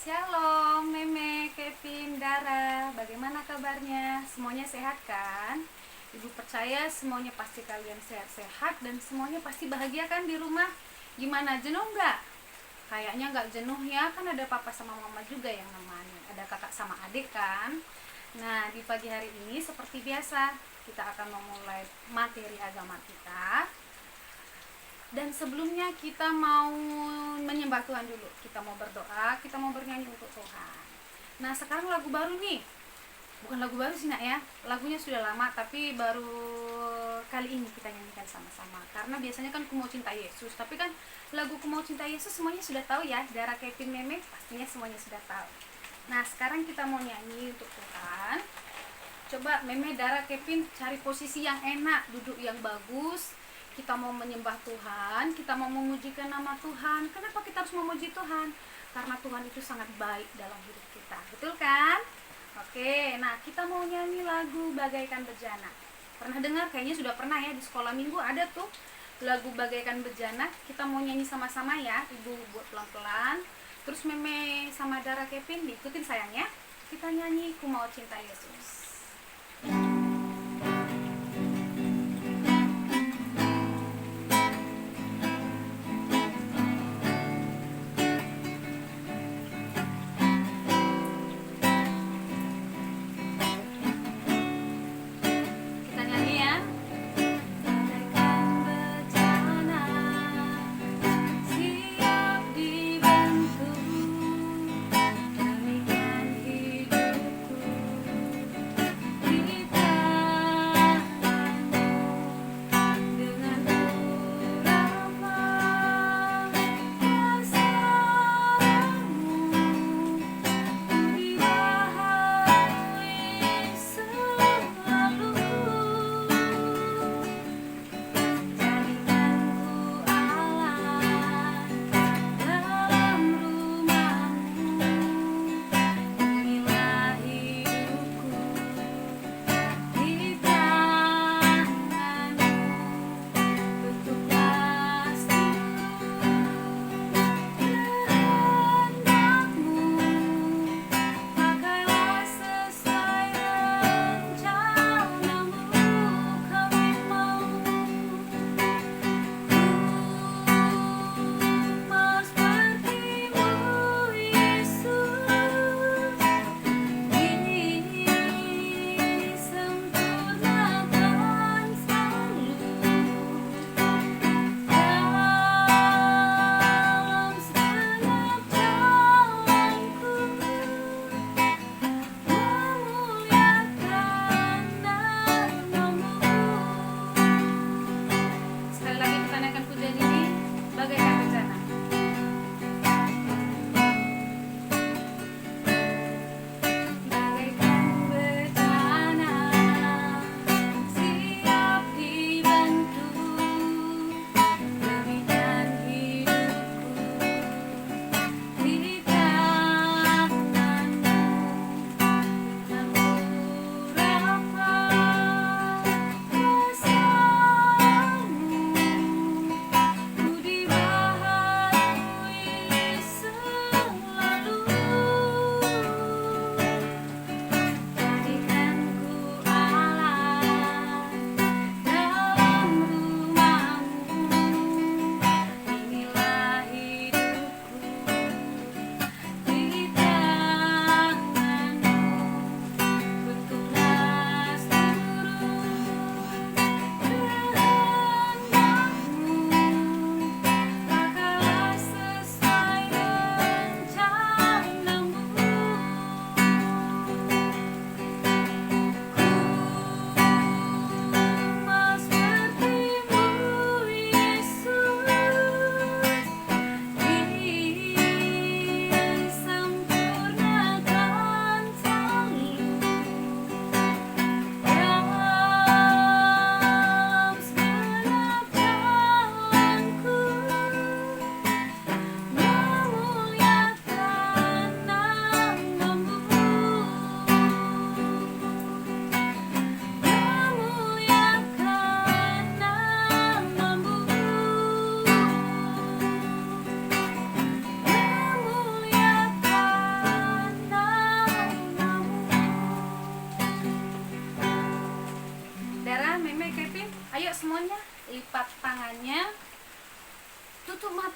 Shalom, Meme, Kevin, Dara. Bagaimana kabarnya? Semuanya sehat kan? Ibu percaya semuanya pasti kalian sehat-sehat dan semuanya pasti bahagia kan di rumah. Gimana, jenuh nggak? Kayaknya nggak jenuh ya, kan ada papa sama mama juga yang nemenin. Ada kakak sama adik kan? Nah, di pagi hari ini seperti biasa, kita akan memulai materi agama kita. Dan sebelumnya kita mau menyembah Tuhan dulu. Kita mau berdoa, kita mau bernyanyi untuk Tuhan. Nah, sekarang lagu baru nih. Bukan lagu baru sih nak ya. Lagunya sudah lama tapi baru kali ini kita nyanyikan sama-sama. Karena biasanya kan Ku Mau Cinta Yesus, tapi kan lagu Ku Mau Cinta Yesus semuanya sudah tahu ya. Dara, Kevin, Meme pastinya semuanya sudah tahu. Nah, sekarang kita mau nyanyi untuk Tuhan. Coba Meme, Dara, Kevin cari posisi yang enak, duduk yang bagus. Kita mau menyembah Tuhan, kita mau memujikan nama Tuhan. Kenapa kita harus memuji Tuhan? Karena Tuhan itu sangat baik dalam hidup kita, betul kan? Oke, nah kita mau nyanyi lagu Bagaikan Bejana. Pernah dengar? Kayaknya sudah pernah ya, di sekolah minggu ada tuh lagu Bagaikan Bejana. Kita mau nyanyi sama-sama ya, Ibu buat pelan-pelan. Terus Meme sama Dara, Kevin diikutin sayangnya. Kita nyanyi Ku Mau Cinta Yesus. Kita nyanyi ya. Bagaikan bejana, siap dibentuk, demikian hidupku.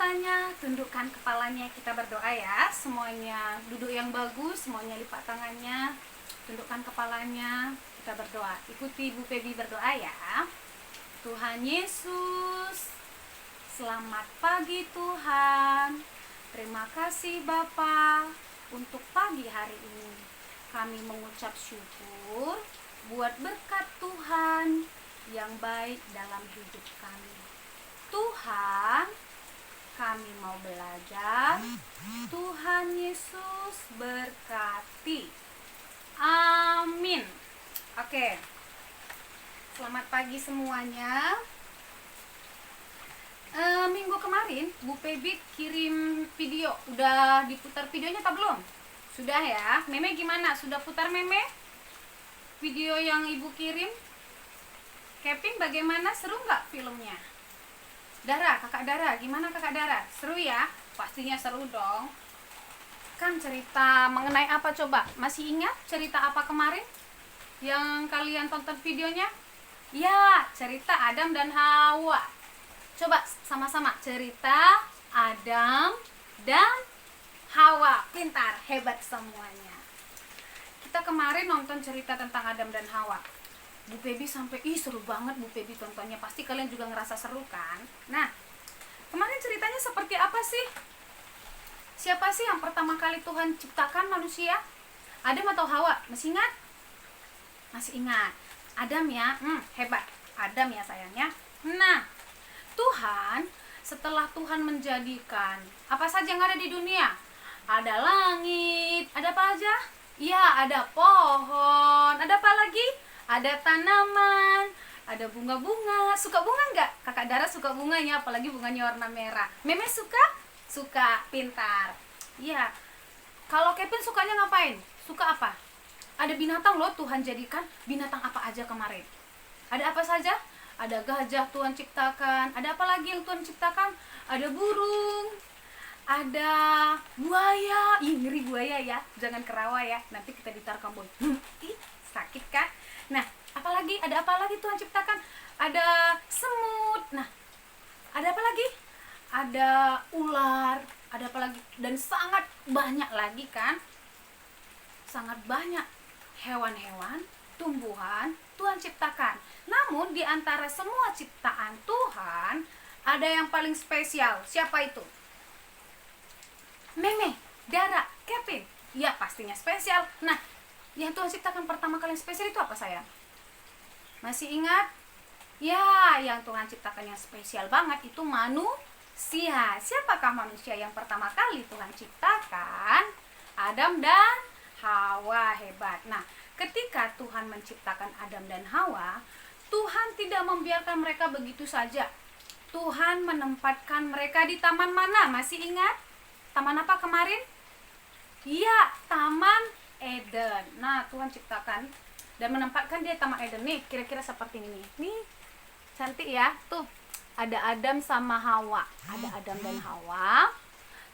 matanya, tundukkan kepalanya, kita berdoa ya. Semuanya duduk yang bagus, semuanya lipat tangannya, tundukkan kepalanya, kita berdoa. Ikuti Bu Pebi berdoa ya. Tuhan Yesus, selamat pagi Tuhan. Terima kasih Bapa untuk pagi hari ini. Kami mengucap syukur buat berkat Tuhan yang baik dalam hidup kami. Tuhan, kami mau belajar. Tuhan Yesus berkati. Amin. Oke. Selamat pagi semuanya. Minggu kemarin Bu Pebi kirim video. Udah diputar videonya atau belum? Sudah ya. Meme gimana? Sudah putar Meme? Video yang Ibu kirim? Kevin bagaimana? Seru nggak filmnya? Dara, kakak Dara, gimana kakak Dara? Seru ya? Pastinya seru dong. Kan cerita mengenai apa coba? Masih ingat cerita apa kemarin? Yang kalian tonton videonya? Ya, cerita Adam dan Hawa. Coba sama-sama cerita Adam dan Hawa. Pintar, hebat semuanya. Kita kemarin nonton cerita tentang Adam dan Hawa. Bu Pebi sampai, seru banget Bu Pebi tontonnya. Pasti kalian juga ngerasa seru kan? Nah, kemarin ceritanya seperti apa sih? Siapa sih yang pertama kali Tuhan ciptakan manusia? Adam atau Hawa? Masih ingat? Masih ingat. Adam ya, hebat. Adam ya sayangnya. Nah, Tuhan, setelah Tuhan menjadikan apa saja yang ada di dunia? Ada langit, ada apa aja? Ya, ada pohon, ada apa lagi? Ada tanaman, ada bunga-bunga. Suka bunga nggak? Kakak Dara suka bunganya, apalagi bunganya warna merah. Meme suka? Suka, pintar. Iya. Kalau Kevin sukanya ngapain? Suka apa? Ada binatang loh Tuhan jadikan. Binatang apa aja kemarin? Ada apa saja? Ada gajah Tuhan ciptakan. Ada apa lagi yang Tuhan ciptakan? Ada burung. Ada buaya. Ih, ngeri buaya ya. Jangan kerawa ya. Nanti kita ditarkam boy. Ih, sakit kan? Nah, apalagi? Ada apa lagi Tuhan ciptakan? Ada semut. Nah, ada apa lagi? Ada ular. Ada apa lagi? Dan sangat banyak lagi kan? Sangat banyak hewan-hewan, tumbuhan Tuhan ciptakan. Namun di antara semua ciptaan Tuhan, ada yang paling spesial. Siapa itu? Meme, Dara, Kevin. Ya, pastinya spesial. Nah, yang Tuhan ciptakan pertama kali yang spesial itu apa sayang? Masih ingat? Ya, yang Tuhan ciptakan yang spesial banget itu manusia. Siapakah manusia yang pertama kali Tuhan ciptakan? Adam dan Hawa. Hebat. Nah, ketika Tuhan menciptakan Adam dan Hawa, Tuhan tidak membiarkan mereka begitu saja. Tuhan menempatkan mereka di taman mana? Masih ingat? Taman apa kemarin? Iya, Taman Eden. Nah, Tuhan ciptakan dan menempatkan dia Taman Eden nih, kira-kira seperti ini. Nih, cantik ya. Tuh, ada Adam sama Hawa. Ada Adam dan Hawa.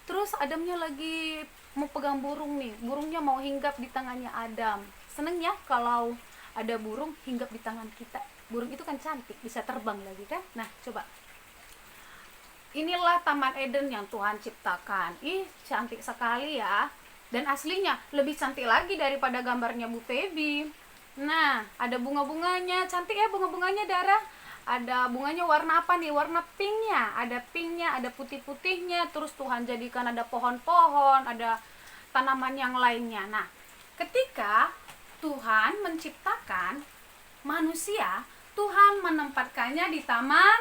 Terus Adamnya lagi mau pegang burung nih. Burungnya mau hinggap di tangannya Adam. Seneng ya kalau ada burung hinggap di tangan kita. Burung itu kan cantik, bisa terbang lagi kan? Nah, coba. Inilah Taman Eden yang Tuhan ciptakan. Ih, cantik sekali ya. Dan aslinya lebih cantik lagi daripada gambarnya Bu Pebi. Nah, ada bunga-bunganya. Cantik ya bunga-bunganya, Dara. Ada bunganya warna apa nih? Warna pinknya. Ada pinknya, ada putih-putihnya. Terus Tuhan jadikan ada pohon-pohon, ada tanaman yang lainnya. Nah, ketika Tuhan menciptakan manusia, Tuhan menempatkannya di Taman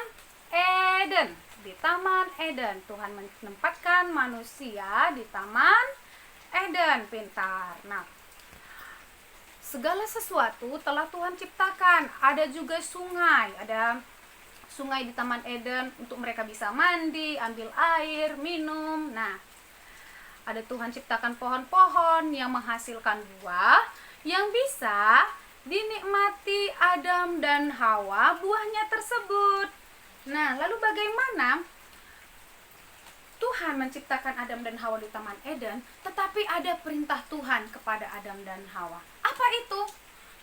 Eden. Di Taman Eden. Tuhan menempatkan manusia di Taman Eden. Pintar. Nah, segala sesuatu telah Tuhan ciptakan. Ada juga sungai. Ada sungai di Taman Eden untuk mereka bisa mandi, ambil air, minum. Nah, ada Tuhan ciptakan pohon-pohon yang menghasilkan buah yang bisa dinikmati Adam dan Hawa buahnya tersebut. Nah, lalu bagaimana Tuhan menciptakan Adam dan Hawa di Taman Eden, tetapi ada perintah Tuhan kepada Adam dan Hawa. Apa itu?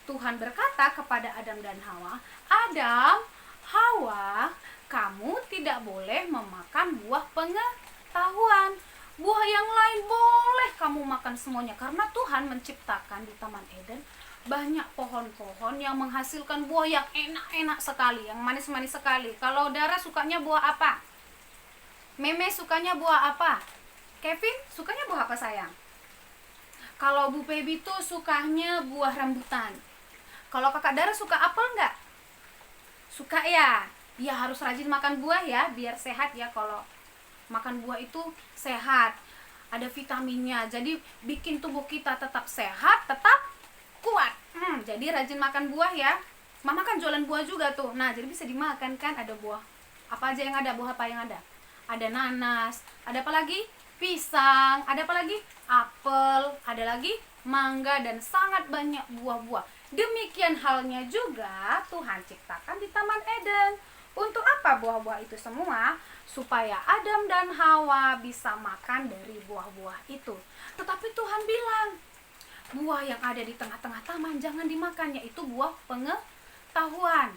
Tuhan berkata kepada Adam dan Hawa, Adam, Hawa, kamu tidak boleh memakan buah pengetahuan. Buah yang lain boleh kamu makan semuanya, karena Tuhan menciptakan di Taman Eden banyak pohon-pohon yang menghasilkan buah yang enak-enak sekali, yang manis-manis sekali. Kalau Dara sukanya buah apa? Meme sukanya buah apa? Kevin sukanya buah apa sayang? Kalau Bu Pebi tuh sukanya buah rambutan. Kalau kakak Dara suka apel nggak? Suka ya? Ya harus rajin makan buah ya, biar sehat ya. Kalau makan buah itu sehat, ada vitaminnya, jadi bikin tubuh kita tetap sehat, tetap kuat. Jadi rajin makan buah ya. Mama kan jualan buah juga tuh. Nah, jadi bisa dimakan kan, ada buah. Apa aja yang ada? Buah apa yang ada? Ada nanas, ada apa lagi? Pisang, ada apa lagi? Apel, ada lagi mangga, dan sangat banyak buah-buah. Demikian halnya juga Tuhan ciptakan di Taman Eden. Untuk apa buah-buah itu semua? Supaya Adam dan Hawa bisa makan dari buah-buah itu. Tetapi Tuhan bilang, buah yang ada di tengah-tengah taman jangan dimakan, yaitu buah pengetahuan.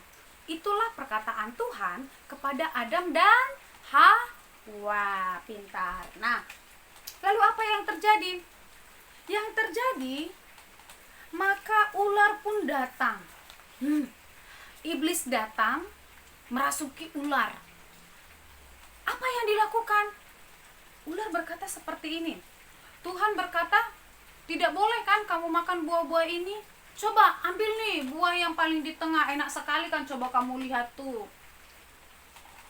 Itulah perkataan Tuhan kepada Adam dan Hawa. Pintar. Nah, lalu apa yang terjadi? Yang terjadi, maka ular pun datang. Iblis datang merasuki ular. Apa yang dilakukan? Ular berkata seperti ini. Tuhan berkata, tidak boleh kan kamu makan buah-buah ini? Coba ambil nih buah yang paling di tengah, enak sekali kan, coba kamu lihat tuh.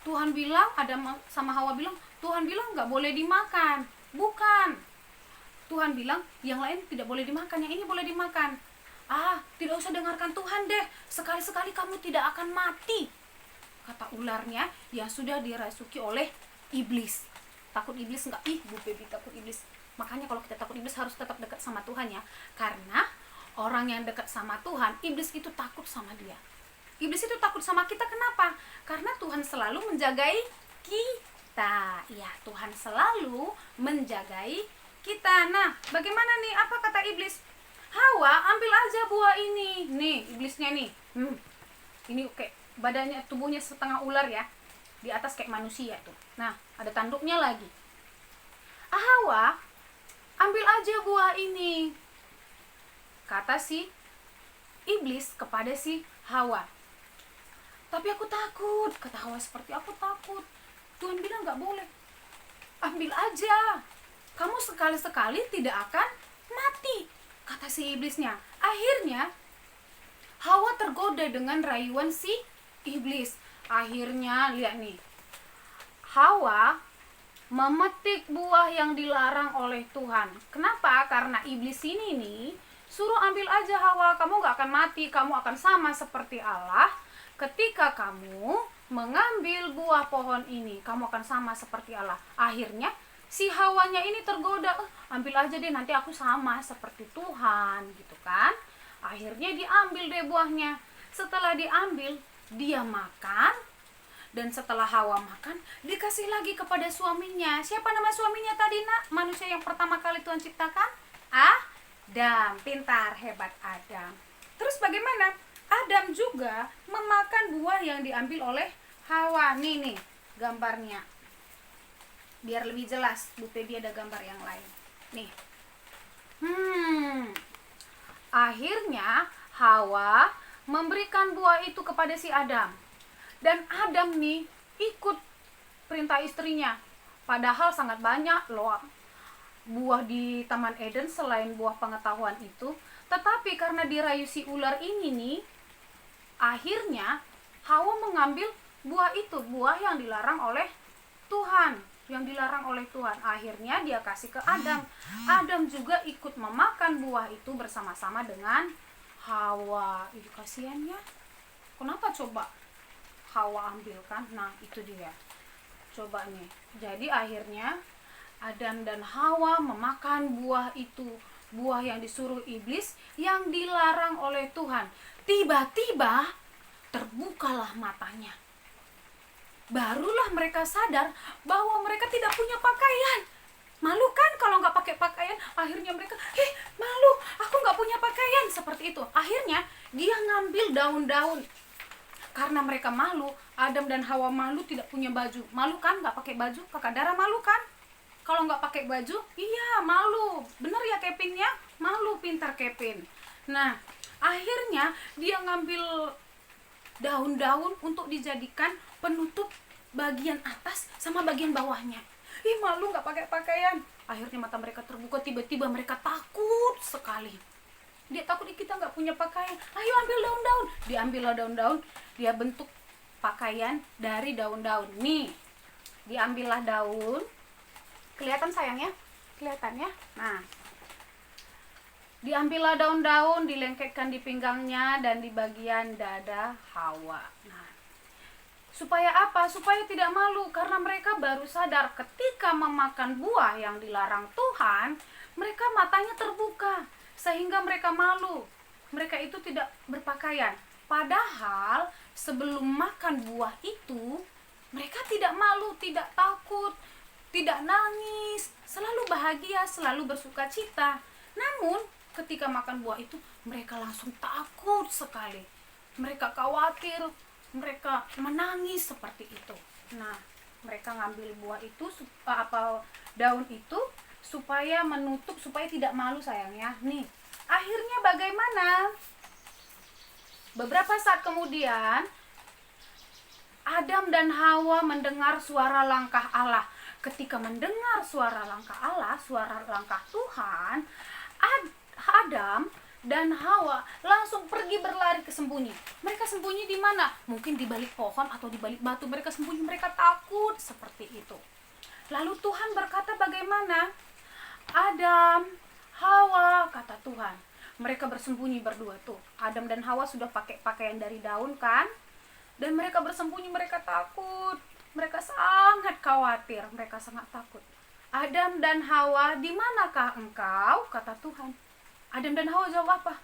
Tuhan bilang, Adam sama Hawa bilang, Tuhan bilang nggak boleh dimakan. Bukan. Tuhan bilang yang lain tidak boleh dimakan, yang ini boleh dimakan. Tidak usah dengarkan Tuhan deh, sekali-sekali kamu tidak akan mati, kata ularnya yang sudah dirasuki oleh iblis. Takut iblis nggak? Bu Baby takut iblis. Makanya kalau kita takut iblis harus tetap dekat sama Tuhan ya. Karena orang yang dekat sama Tuhan, iblis itu takut sama dia. Iblis itu takut sama kita, kenapa? Karena Tuhan selalu menjagai kita. Ya, Tuhan selalu menjagai kita. Nah, bagaimana nih? Apa kata iblis? Hawa, ambil aja buah ini. Nih, iblisnya nih. Ini kayak badannya, tubuhnya setengah ular ya. Di atas kayak manusia tuh. Nah, ada tanduknya lagi. Hawa, ambil aja buah ini, kata si iblis kepada si Hawa. Tapi aku takut, kata Hawa, seperti aku takut. Tuhan bilang nggak boleh. Ambil aja, kamu sekali-sekali tidak akan mati, kata si iblisnya. Akhirnya Hawa tergoda dengan rayuan si iblis. Akhirnya lihat nih, Hawa memetik buah yang dilarang oleh Tuhan. Kenapa? Karena iblis ini nih suruh ambil aja Hawa, kamu gak akan mati, kamu akan sama seperti Allah. Ketika kamu mengambil buah pohon ini, kamu akan sama seperti Allah. Akhirnya si Hawanya ini tergoda, ambil aja deh, nanti aku sama seperti Tuhan, gitu kan. Akhirnya diambil deh buahnya. Setelah diambil, dia makan. Dan setelah Hawa makan, dikasih lagi kepada suaminya. Siapa nama suaminya tadi, nak? Manusia yang pertama kali Tuhan ciptakan? Adam. Pintar, hebat Adam. Terus bagaimana? Adam juga memakan buah yang diambil oleh Hawa. Nih gambarnya. Biar lebih jelas, Bu Pebi ada gambar yang lain. Nih. Akhirnya Hawa memberikan buah itu kepada si Adam. Dan Adam nih ikut perintah istrinya. Padahal sangat banyak loh buah di Taman Eden selain buah pengetahuan itu. Tetapi karena dirayu si ular ini nih, akhirnya Hawa mengambil buah itu, buah yang dilarang oleh Tuhan. Akhirnya dia kasih ke Adam. Adam juga ikut memakan buah itu bersama-sama dengan Hawa. Kasihan ya. Kenapa coba Hawa ambil kan? Nah, itu dia. Coba nih. Jadi akhirnya Adam dan Hawa memakan buah itu, buah yang disuruh iblis, yang dilarang oleh Tuhan. Tiba-tiba terbukalah matanya. Barulah mereka sadar bahwa mereka tidak punya pakaian. Malu kan kalau nggak pakai pakaian? Akhirnya mereka, malu, aku nggak punya pakaian, seperti itu. Akhirnya dia ngambil daun-daun. Karena mereka malu, Adam dan Hawa malu tidak punya baju. Malu kan nggak pakai baju? Kakak Dara malu kan? Kalau nggak pakai baju, iya malu. Bener ya Kevin ya? Malu, pintar Kevin. Nah, akhirnya dia ngambil daun-daun untuk dijadikan penutup bagian atas sama bagian bawahnya. Ih, malu nggak pakai pakaian. Akhirnya mata mereka terbuka, tiba-tiba mereka takut sekali. Dia takut kita nggak punya pakaian. Ayo ambil daun-daun. Diambillah daun-daun, dia bentuk pakaian dari daun-daun. Nih, diambillah daun. Kelihatan sayangnya? Kelihatan ya? Nah, diambillah daun-daun, dilengketkan di pinggangnya dan di bagian dada Hawa. Nah, supaya apa? Supaya tidak malu, karena mereka baru sadar ketika memakan buah yang dilarang Tuhan, mereka matanya terbuka sehingga mereka malu. Mereka itu tidak berpakaian. Padahal sebelum makan buah itu, mereka tidak malu, tidak takut, tidak nangis, selalu bahagia, selalu bersuka cita. Namun ketika makan buah itu, mereka langsung takut sekali. Mereka khawatir, mereka menangis seperti itu. Nah, mereka ngambil buah itu, daun itu supaya menutup, supaya tidak malu sayangnya. Nih, akhirnya bagaimana? Beberapa saat kemudian, Adam dan Hawa mendengar suara langkah Allah. Ketika mendengar suara langkah Allah, suara langkah Tuhan, Adam dan Hawa langsung pergi berlari ke sembunyi. Mereka sembunyi di mana? Mungkin di balik pohon atau di balik batu. Mereka sembunyi, mereka takut seperti itu. Lalu Tuhan berkata bagaimana? Adam, Hawa, kata Tuhan. Mereka bersembunyi berdua tuh. Adam dan Hawa sudah pakai pakaian dari daun kan? Dan mereka bersembunyi, mereka takut. Mereka sangat khawatir, mereka sangat takut. Adam dan Hawa, di manakah engkau? Kata Tuhan. Adam dan Hawa jawab apa?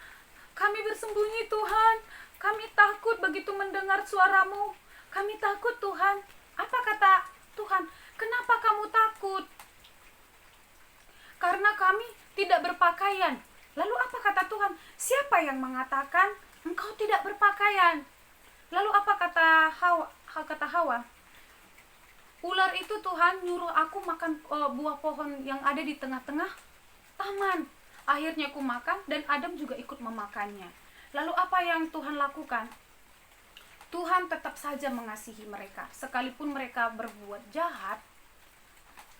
Kami bersembunyi Tuhan. Kami takut begitu mendengar suaramu. Kami takut Tuhan. Apa kata Tuhan? Kenapa kamu takut? Karena kami tidak berpakaian. Lalu apa kata Tuhan? Siapa yang mengatakan engkau tidak berpakaian? Lalu apa kata Hawa? Ular itu Tuhan nyuruh aku makan buah pohon yang ada di tengah-tengah taman. Akhirnya aku makan dan Adam juga ikut memakannya. Lalu apa yang Tuhan lakukan? Tuhan tetap saja mengasihi mereka. Sekalipun mereka berbuat jahat,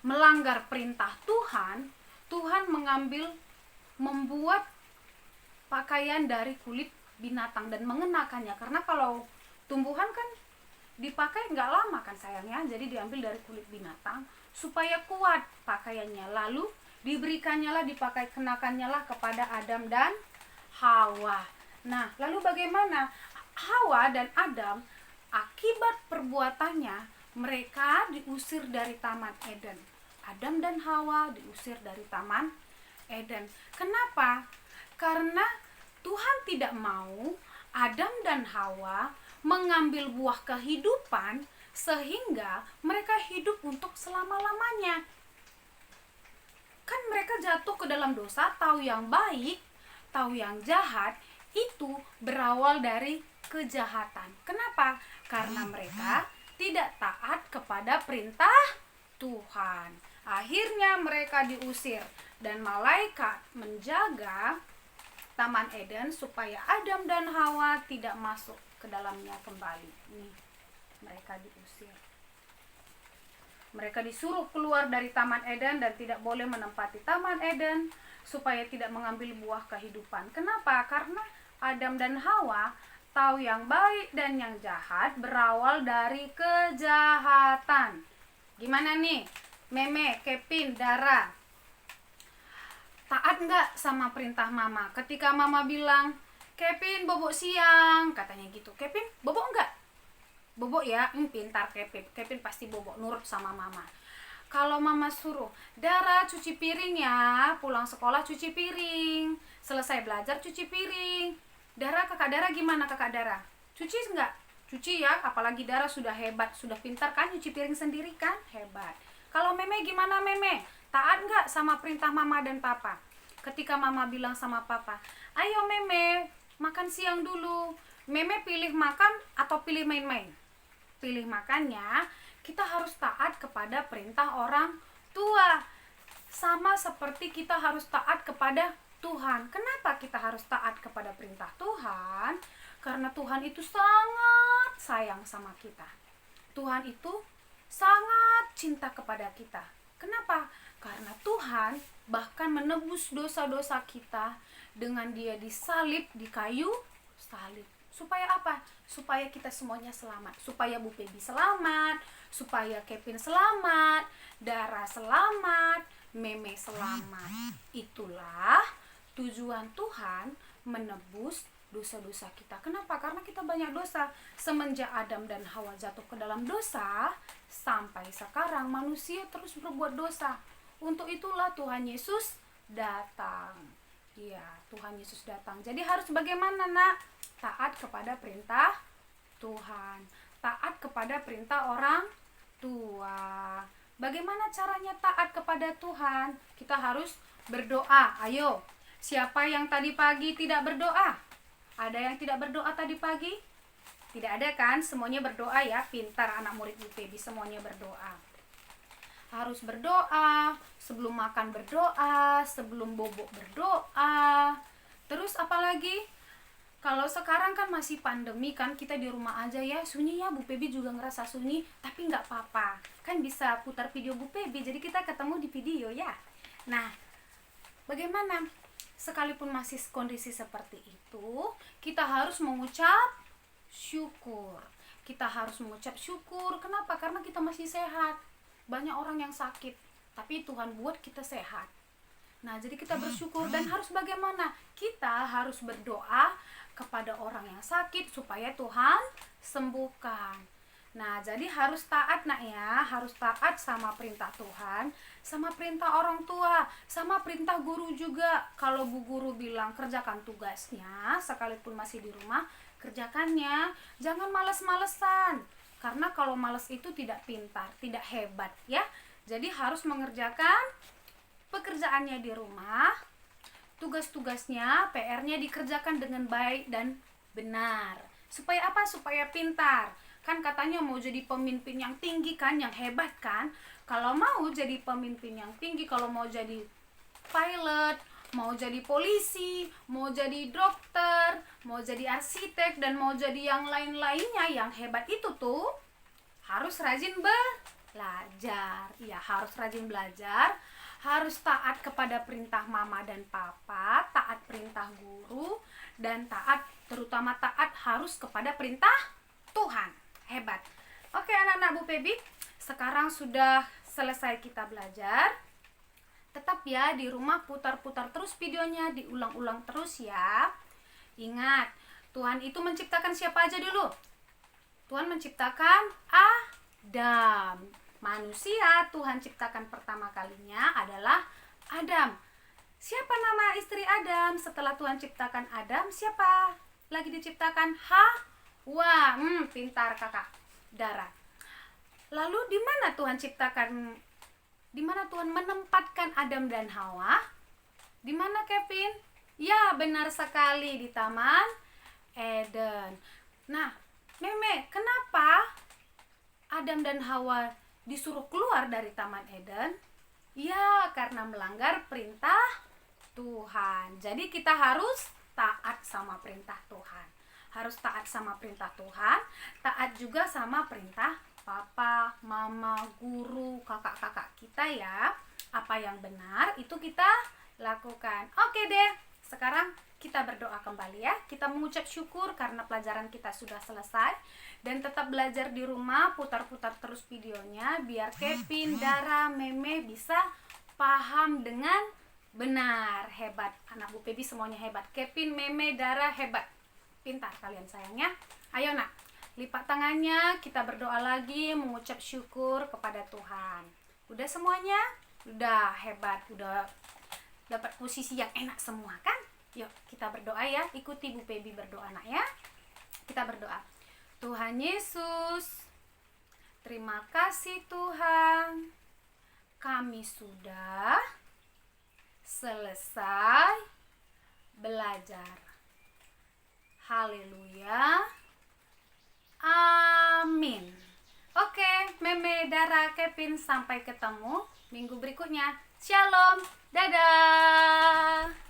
melanggar perintah Tuhan, Tuhan membuat pakaian dari kulit binatang dan mengenakannya. Karena kalau tumbuhan kan dipakai nggak lama kan sayangnya, jadi diambil dari kulit binatang supaya kuat pakaiannya. Lalu diberikannya lah, kenakannya lah kepada Adam dan Hawa. Nah, lalu bagaimana? Hawa dan Adam, akibat perbuatannya, mereka diusir dari Taman Eden. Adam dan Hawa diusir dari Taman Eden. Kenapa? Karena Tuhan tidak mau Adam dan Hawa mengambil buah kehidupan sehingga mereka hidup untuk selama-lamanya. Kan mereka jatuh ke dalam dosa, tahu yang baik, tahu yang jahat, itu berawal dari kejahatan. Kenapa? Karena mereka tidak taat kepada perintah Tuhan. Akhirnya mereka diusir dan malaikat menjaga Taman Eden supaya Adam dan Hawa tidak masuk ke dalamnya kembali. Nih, mereka diusir. Mereka disuruh keluar dari Taman Eden dan tidak boleh menempati Taman Eden supaya tidak mengambil buah kehidupan. Kenapa? Karena Adam dan Hawa tahu yang baik dan yang jahat berawal dari kejahatan. Gimana nih? Meme, Kevin, Dara, taat nggak sama perintah mama? Ketika mama bilang, Kevin bobok siang, katanya gitu. Kevin bobok enggak? Bobok ya, pintar Kevin. Kevin pasti bobok, nurut sama mama. Kalau mama suruh, Dara cuci piring ya, pulang sekolah cuci piring, selesai belajar cuci piring. Dara, kakak Dara gimana kakak Dara? Cuci enggak? Cuci ya, apalagi Dara sudah hebat, sudah pintar kan nyuci piring sendiri kan? Hebat. Kalau Meme gimana Meme? Taat enggak sama perintah mama dan papa? Ketika mama bilang sama papa, ayo Meme, makan siang dulu. Meme pilih makan atau pilih main-main? Pilih makannya. Kita harus taat kepada perintah orang tua. Sama seperti kita harus taat kepada Tuhan. Kenapa kita harus taat kepada perintah Tuhan? Karena Tuhan itu sangat sayang sama kita. Tuhan itu sangat cinta kepada kita. Kenapa? Karena Tuhan bahkan menebus dosa-dosa kita dengan Dia disalib di kayu salib. Supaya apa? Supaya kita semuanya selamat. Supaya Bu Pebi selamat, supaya Kevin selamat, Dara selamat, Meme selamat. Itulah tujuan Tuhan menebus dosa-dosa kita. Kenapa? Karena kita banyak dosa. Semenjak Adam dan Hawa jatuh ke dalam dosa, sampai sekarang manusia terus berbuat dosa. Untuk itulah Tuhan Yesus datang. Ya, Tuhan Yesus datang. Jadi harus bagaimana, Nak? Taat kepada perintah Tuhan. Taat kepada perintah orang tua. Bagaimana caranya taat kepada Tuhan? Kita harus berdoa. Ayo, siapa yang tadi pagi tidak berdoa? Ada yang tidak berdoa tadi pagi? Tidak ada kan? Semuanya berdoa ya. Pintar anak murid UPB, semuanya berdoa. Harus berdoa, sebelum makan berdoa, sebelum bobok berdoa. Terus apalagi? Kalau sekarang kan masih pandemi kan, kita di rumah aja ya, sunyi ya. Bu Pebi juga ngerasa sunyi, tapi nggak apa-apa. Kan bisa putar video Bu Pebi, jadi kita ketemu di video ya. Nah, bagaimana? Sekalipun masih kondisi seperti itu, kita harus mengucap syukur. Kita harus mengucap syukur. Kenapa? Karena kita masih sehat. Banyak orang yang sakit, tapi Tuhan buat kita sehat. Nah, jadi kita bersyukur. Dan harus bagaimana? Kita harus berdoa kepada orang yang sakit supaya Tuhan sembuhkan. Nah, jadi harus taat, Nak ya. Harus taat sama perintah Tuhan, sama perintah orang tua, sama perintah guru juga. Kalau Bu Guru bilang kerjakan tugasnya, sekalipun masih di rumah, kerjakannya. Jangan males-malesan. Karena kalau malas itu tidak pintar, tidak hebat ya. Jadi harus mengerjakan pekerjaannya di rumah. Tugas-tugasnya, PR-nya dikerjakan dengan baik dan benar. Supaya apa? Supaya pintar. Kan katanya mau jadi pemimpin yang tinggi kan, yang hebat kan. Kalau mau jadi pemimpin yang tinggi, kalau mau jadi pilot, mau jadi polisi, mau jadi dokter, mau jadi arsitek, dan mau jadi yang lain-lainnya yang hebat itu tuh harus rajin belajar. Ya, harus rajin belajar, harus taat kepada perintah mama dan papa, taat perintah guru, dan taat, terutama taat harus kepada perintah Tuhan. Hebat. Oke anak-anak Bu Pebi, sekarang sudah selesai kita belajar. Tetap ya di rumah putar-putar terus videonya, diulang-ulang terus ya. Ingat, Tuhan itu menciptakan siapa aja dulu? Tuhan menciptakan Adam. Manusia Tuhan ciptakan pertama kalinya adalah Adam. Siapa nama istri Adam? Setelah Tuhan ciptakan Adam, siapa lagi diciptakan? Hawa. Pintar kakak Dara. Lalu di mana Tuhan ciptakan? Di mana Tuhan menempatkan Adam dan Hawa? Di mana, Kevin? Ya, benar sekali, di Taman Eden. Nah, Meme, kenapa Adam dan Hawa disuruh keluar dari Taman Eden? Ya, karena melanggar perintah Tuhan. Jadi kita harus taat sama perintah Tuhan. Harus taat sama perintah Tuhan, taat juga sama perintah papa, mama, guru, kakak-kakak kita ya. Apa yang benar itu kita lakukan. Oke deh, sekarang kita berdoa kembali ya. Kita mengucap syukur karena pelajaran kita sudah selesai. Dan tetap belajar di rumah, putar-putar terus videonya biar Kevin, Dara, Meme bisa paham dengan benar. Hebat, anak Bu Pebi semuanya hebat. Kevin, Meme, Dara hebat. Pintar kalian sayangnya. Ayo nak, lipat tangannya, kita berdoa lagi, mengucap syukur kepada Tuhan. Udah semuanya? Udah hebat, udah dapat posisi yang enak semua kan? Yuk kita berdoa ya, ikuti Bu Pebi berdoa nak ya. Kita berdoa. Tuhan Yesus, terima kasih Tuhan, kami sudah selesai belajar. Haleluya. Amin. Oke, Meme, Dara, Kevin, sampai ketemu minggu berikutnya. Shalom. Dadah.